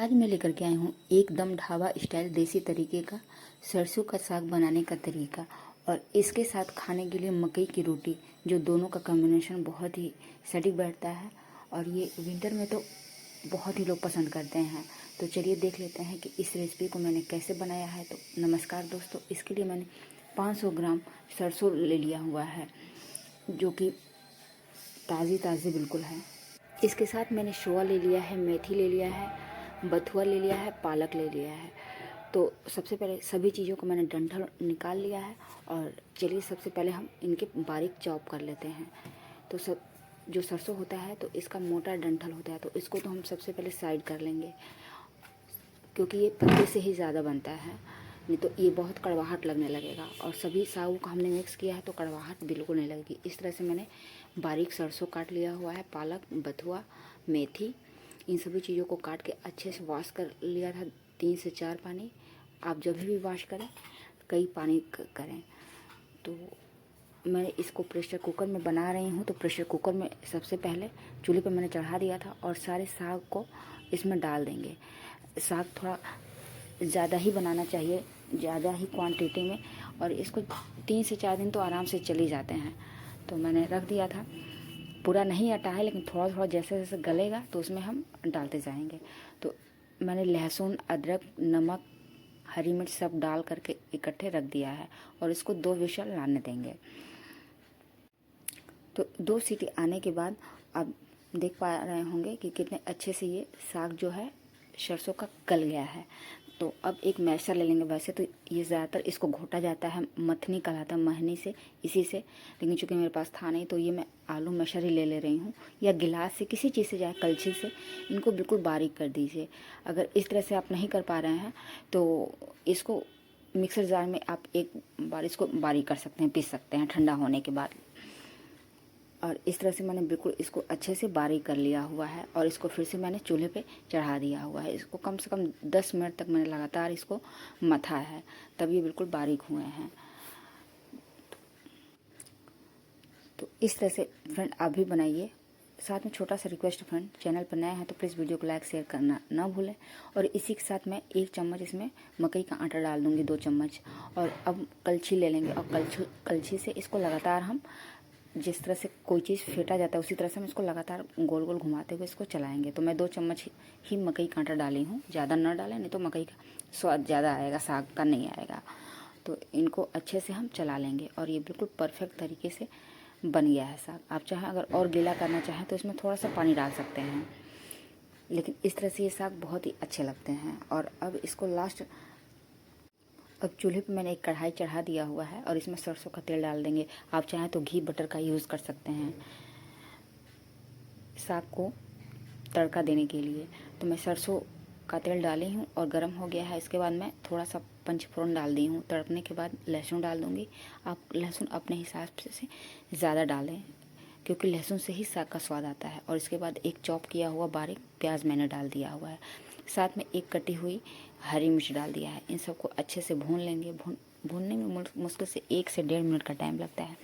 आज मैं लेकर के आई हूँ एकदम ढाबा स्टाइल देसी तरीके का सरसों का साग बनाने का तरीका। और इसके साथ खाने के लिए मकई की रोटी, जो दोनों का कॉम्बिनेशन बहुत ही सटीक बैठता है और ये विंटर में तो बहुत ही लोग पसंद करते हैं। तो चलिए देख लेते हैं कि इस रेसिपी को मैंने कैसे बनाया है। तो नमस्कार दोस्तों, इसके लिए मैंने 500 ग्राम सरसों ले लिया हुआ है, जो कि ताज़ी ताज़ी बिल्कुल है। इसके साथ मैंने सोआ ले लिया है, मेथी ले लिया है, बथुआ ले लिया है, पालक ले लिया है। तो सबसे पहले सभी चीज़ों को मैंने डंठल निकाल लिया है और चलिए सबसे पहले हम इनके बारीक चॉप कर लेते हैं। तो सब जो सरसों होता है तो इसका मोटा डंठल होता है, तो इसको तो हम सबसे पहले साइड कर लेंगे, क्योंकि ये पत्ते से ही ज़्यादा बनता है, नहीं तो ये बहुत कड़वाहट लगने लगेगा। और सभी सागों को हमने मिक्स किया है तो कड़वाहट बिल्कुल नहीं लगेगी। इस तरह से मैंने बारीक सरसों काट लिया हुआ है, पालक, बथुआ, मेथी, इन सभी चीज़ों को काट के अच्छे से वॉश कर लिया था 3 से 4 पानी। आप जब भी वॉश करें कई पानी करें। तो मैं इसको प्रेशर कुकर में बना रही हूँ, तो प्रेशर कुकर में सबसे पहले चूल्हे पर मैंने चढ़ा दिया था और सारे साग को इसमें डाल देंगे। साग थोड़ा ज़्यादा ही बनाना चाहिए, ज़्यादा ही क्वांटिटी में, और इसको 3 से 4 दिन तो आराम से चले जाते हैं। तो मैंने रख दिया था, पूरा नहीं हटा है, लेकिन थोड़ा थोड़ा जैसे जैसे गलेगा तो उसमें हम डालते जाएंगे। तो मैंने लहसुन, अदरक, नमक, हरी मिर्च सब डाल करके इकट्ठे रख दिया है और इसको 2 विशल आने देंगे। तो 2 सीटी आने के बाद आप देख पा रहे होंगे कि कितने अच्छे से ये साग जो है सरसों का गल गया है। तो अब एक मैशर ले लेंगे। वैसे तो ये ज़्यादातर इसको घोटा जाता है, मथनी कहलाता है, महनी से, इसी से, लेकिन चूंकि मेरे पास था नहीं तो ये मैं आलू मैशर ही ले रही हूँ, या गिलास से, किसी चीज़ से, चाहे कलछी से इनको बिल्कुल बारीक कर दीजिए। अगर इस तरह से आप नहीं कर पा रहे हैं तो इसको मिक्सर जार में आप एक बार इसको बारीक कर सकते हैं, पीस सकते हैं ठंडा होने के बाद। और इस तरह से मैंने बिल्कुल इसको अच्छे से बारीक कर लिया हुआ है और इसको फिर से मैंने चूल्हे पे चढ़ा दिया हुआ है। इसको कम से कम 10 मिनट तक मैंने लगातार इसको मथा है, तब ये बिल्कुल बारीक हुए हैं। तो इस तरह से फ्रेंड आप भी बनाइए। साथ में छोटा सा रिक्वेस्ट फ्रेंड, चैनल पर नया है तो प्लीज़ वीडियो को लाइक शेयर करना ना भूलें। और इसी के साथ मैं 1 चम्मच इसमें मकई का आटा डाल दूँगी, 2 चम्मच। और अब कलछी ले लेंगे और कलछी से इसको लगातार हम, जिस तरह से कोई चीज़ फेंटा जाता है उसी तरह से हम इसको लगातार गोल गोल घुमाते हुए इसको चलाएंगे। तो मैं 2 चम्मच ही मकई का आटा डाली हूँ, ज़्यादा ना डालें, नहीं तो मकई का स्वाद ज़्यादा आएगा, साग का नहीं आएगा। तो इनको अच्छे से हम चला लेंगे और ये बिल्कुल परफेक्ट तरीके से बन गया है साग। आप चाहें अगर और गीला करना चाहें तो इसमें थोड़ा सा पानी डाल सकते हैं, लेकिन इस तरह से ये साग बहुत ही अच्छे लगते हैं। और अब इसको अब चूल्हे पे मैंने एक कढ़ाई चढ़ा दिया हुआ है और इसमें सरसों का तेल डाल देंगे। आप चाहें तो घी बटर का यूज़ कर सकते हैं साग को तड़का देने के लिए। तो मैं सरसों का तेल डाली हूँ और गर्म हो गया है। इसके बाद मैं थोड़ा सा पंचफोरन डाल दी हूँ। तड़कने के बाद लहसुन डाल दूँगी। आप लहसुन अपने हिसाब से ज़्यादा डालें, क्योंकि लहसुन से ही साग का स्वाद आता है। और इसके बाद एक चॉप किया हुआ बारीक प्याज मैंने डाल दिया हुआ है, साथ में एक कटी हुई हरी मिर्च डाल दिया है। इन सबको अच्छे से भून लेंगे। भूनने में मुश्किल से 1 से 1.5 मिनट का टाइम लगता है।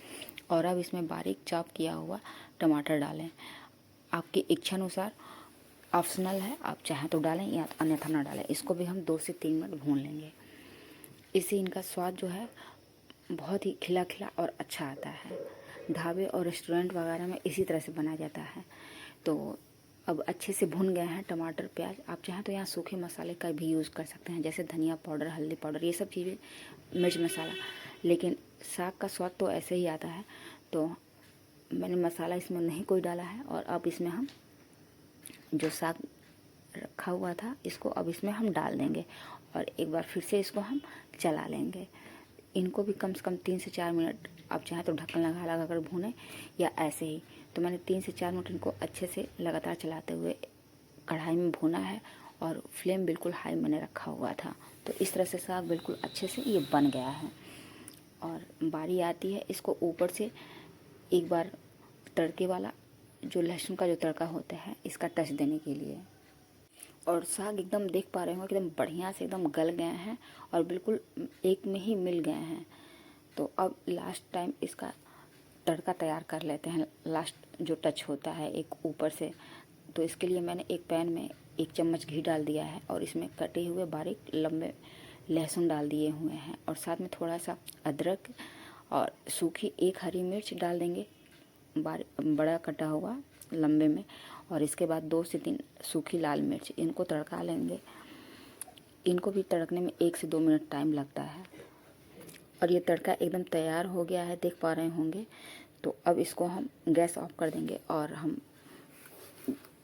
और अब इसमें बारीक चॉप किया हुआ टमाटर डालें। आपकी इच्छा अनुसार, ऑप्शनल है, आप चाहें तो डालें या अन्यथा ना डालें। इसको भी हम 2 से 3 मिनट भून लेंगे। इससे इनका स्वाद जो है बहुत ही खिला खिला और अच्छा आता है। ढाबे और रेस्टोरेंट वगैरह में इसी तरह से बनाया जाता है। तो अब अच्छे से भुन गए हैं टमाटर प्याज। आप चाहें तो यहाँ सूखे मसाले का भी यूज़ कर सकते हैं, जैसे धनिया पाउडर, हल्दी पाउडर, ये सब चीज़ें, मिर्च मसाला, लेकिन साग का स्वाद तो ऐसे ही आता है। तो मैंने मसाला इसमें नहीं कोई डाला है। और अब इसमें हम जो साग रखा हुआ था इसको अब इसमें हम डाल देंगे और एक बार फिर से इसको हम चला लेंगे। इनको भी कम से कम 3 से 4 मिनट, आप चाहें तो ढक्कन लगा लगा कर भूनें या ऐसे ही। तो मैंने 3 से 4 मिनट इनको अच्छे से लगातार चलाते हुए कढ़ाई में भूना है और फ्लेम बिल्कुल हाई मैंने रखा हुआ था। तो इस तरह से साग बिल्कुल अच्छे से ये बन गया है। और बारी आती है इसको ऊपर से एक बार तड़के वाला, जो लहसुन का जो तड़का होता है, इसका टच देने के लिए। और साग एकदम देख पा रहे हो एकदम बढ़िया से एकदम गल गए हैं और बिल्कुल एक में ही मिल गए हैं। तो अब लास्ट टाइम इसका तड़का तैयार कर लेते हैं, लास्ट जो टच होता है एक ऊपर से। तो इसके लिए मैंने एक पैन में 1 चम्मच घी डाल दिया है और इसमें कटे हुए बारीक लंबे लहसुन डाल दिए हुए हैं और साथ में थोड़ा सा अदरक और सूखी 1 हरी मिर्च डाल देंगे बड़ा कटा हुआ लंबे में। और इसके बाद 2 से 3 सूखी लाल मिर्च, इनको तड़का लेंगे। इनको भी तड़कने में 1 से 2 मिनट टाइम लगता है। और ये तड़का एकदम तैयार हो गया है, देख पा रहे होंगे। तो अब इसको हम गैस ऑफ कर देंगे और हम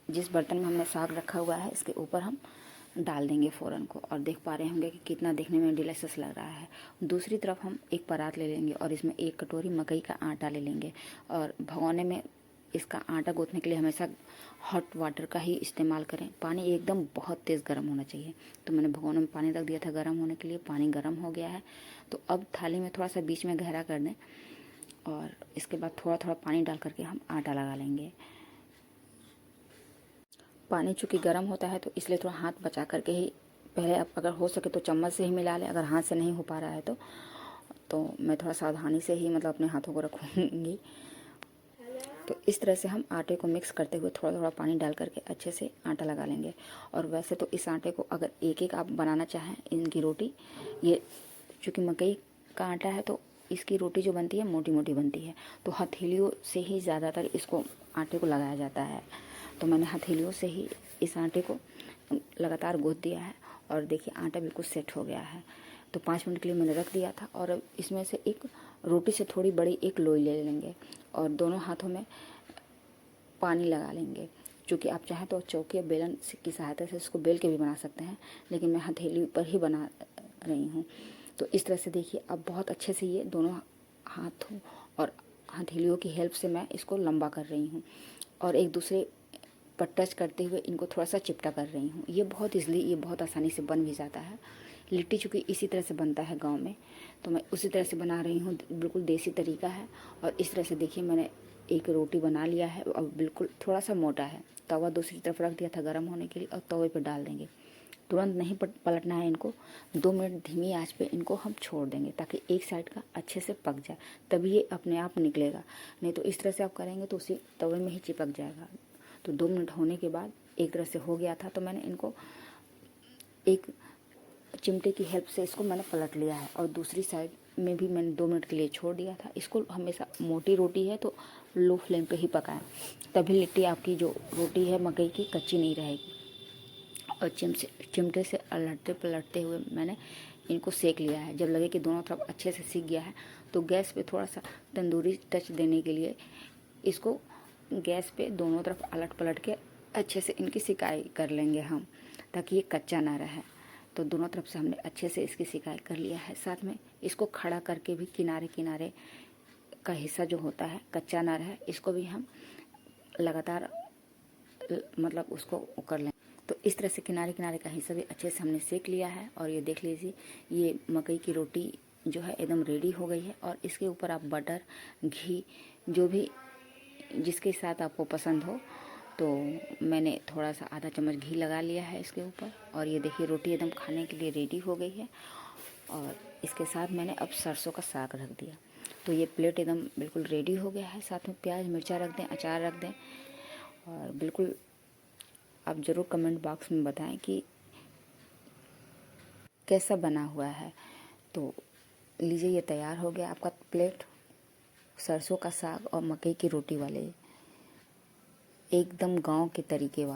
जिस बर्तन में हमने साग रखा हुआ है इसके ऊपर हम डाल देंगे फ़ौरन को। और देख पा रहे होंगे कि कितना देखने में डिलीशियस लग रहा है। दूसरी तरफ हम एक परात ले लेंगे और इसमें 1 कटोरी मकई का आटा ले लेंगे। और भगोने में इसका आटा गूँथने के लिए हमेशा हॉट वाटर का ही इस्तेमाल करें। पानी एकदम बहुत तेज़ गर्म होना चाहिए। तो मैंने भगोने में पानी रख दिया था गर्म होने के लिए, पानी गर्म हो गया है। तो अब थाली में थोड़ा सा बीच में गहरा कर दें और इसके बाद थोड़ा थोड़ा पानी डाल करके हम आटा लगा लेंगे। पानी चूँकि गर्म होता है तो इसलिए थोड़ा हाथ बचा करके ही पहले आप अगर हो सके तो चम्मच से ही मिला लें। अगर हाथ से नहीं हो पा रहा है तो मैं थोड़ा सावधानी से ही मतलब अपने हाथों को रखूँगी। तो इस तरह से हम आटे को मिक्स करते हुए थोड़ा थोड़ा पानी डाल करके अच्छे से आटा लगा लेंगे। और वैसे तो इस आटे को अगर एक एक आप बनाना चाहें इनकी रोटी, ये चूँकि मकई का आटा है तो इसकी रोटी जो बनती है मोटी मोटी बनती है। तो हथेलियों से ही ज़्यादातर इसको आटे को लगाया जाता है। तो मैंने हथेलियों से ही इस आटे को लगातार गूँथ दिया है और देखिए आटा बिल्कुल सेट हो गया है। तो 5 मिनट के लिए मैंने रख दिया था। और अब इसमें से एक रोटी से थोड़ी बड़ी एक लोई ले लेंगे और दोनों हाथों में पानी लगा लेंगे। क्योंकि आप चाहें तो चौकी या बेलन की सहायता से इसको बेल के भी बना सकते हैं, लेकिन मैं हथेली पर ही बना रही हूँ। तो इस तरह से देखिए अब बहुत अच्छे से ये दोनों हाथों और हथेलियों की हेल्प से मैं इसको लंबा कर रही हूँ और एक दूसरे पर टच करते हुए इनको थोड़ा सा चिपटा कर रही हूँ। ये बहुत आसानी से बन भी जाता है। लिट्टी चूँकि इसी तरह से बनता है गांव में, तो मैं उसी तरह से बना रही हूँ। बिल्कुल देसी तरीका है। और इस तरह से देखिए मैंने एक रोटी बना लिया है और बिल्कुल थोड़ा सा मोटा है। तवा दूसरी तरफ रख दिया था गर्म होने के लिए और तवे पर डाल देंगे। तुरंत नहीं पलटना है इनको, 2 मिनट धीमी आंच पे इनको हम छोड़ देंगे ताकि एक साइड का अच्छे से पक जाए, तभी ये अपने आप निकलेगा। नहीं तो इस तरह से आप करेंगे तो उसी तवे में ही चिपक जाएगा। तो 2 मिनट होने के बाद एक तरह से हो गया था तो मैंने इनको एक चिमटे की हेल्प से इसको मैंने पलट लिया है और दूसरी साइड में भी मैंने 2 मिनट के लिए छोड़ दिया था। इसको हमेशा मोटी रोटी है तो लो फ्लेम पे ही पकाएं, तभी लिट्टी आपकी जो रोटी है मकई की कच्ची नहीं रहेगी। और चिमटे से अलटते पलटते हुए मैंने इनको सेक लिया है। जब लगे कि दोनों तरफ अच्छे से सीख गया है तो गैस पे थोड़ा सा तंदूरी टच देने के लिए इसको गैस पे दोनों तरफ अलट पलट के अच्छे से इनकी सिकाई कर लेंगे हम, ताकि ये कच्चा ना रहे। तो दोनों तरफ से हमने अच्छे से इसकी सिकाई कर लिया है। साथ में इसको खड़ा करके भी किनारे किनारे का हिस्सा जो होता है कच्चा ना रहे, इसको भी हम लगातार मतलब उसको कर लें। तो इस तरह से किनारे किनारे का हिस्सा भी अच्छे से हमने सेक लिया है। और ये देख लीजिए ये मकई की रोटी जो है एकदम रेडी हो गई है। और इसके ऊपर आप बटर, घी, जो भी जिसके साथ आपको पसंद हो, तो मैंने थोड़ा सा आधा चम्मच घी लगा लिया है इसके ऊपर। और ये देखिए रोटी एकदम खाने के लिए रेडी हो गई है। और इसके साथ मैंने अब सरसों का साग रख दिया। तो ये प्लेट एकदम बिल्कुल रेडी हो गया है। साथ में प्याज मिर्चा रख दें, अचार रख दें। और बिल्कुल आप ज़रूर कमेंट बॉक्स में बताएं कि कैसा बना हुआ है। तो लीजिए ये तैयार हो गया आपका प्लेट सरसों का साग और मकई की रोटी वाले, एकदम गांव के तरीके वाला।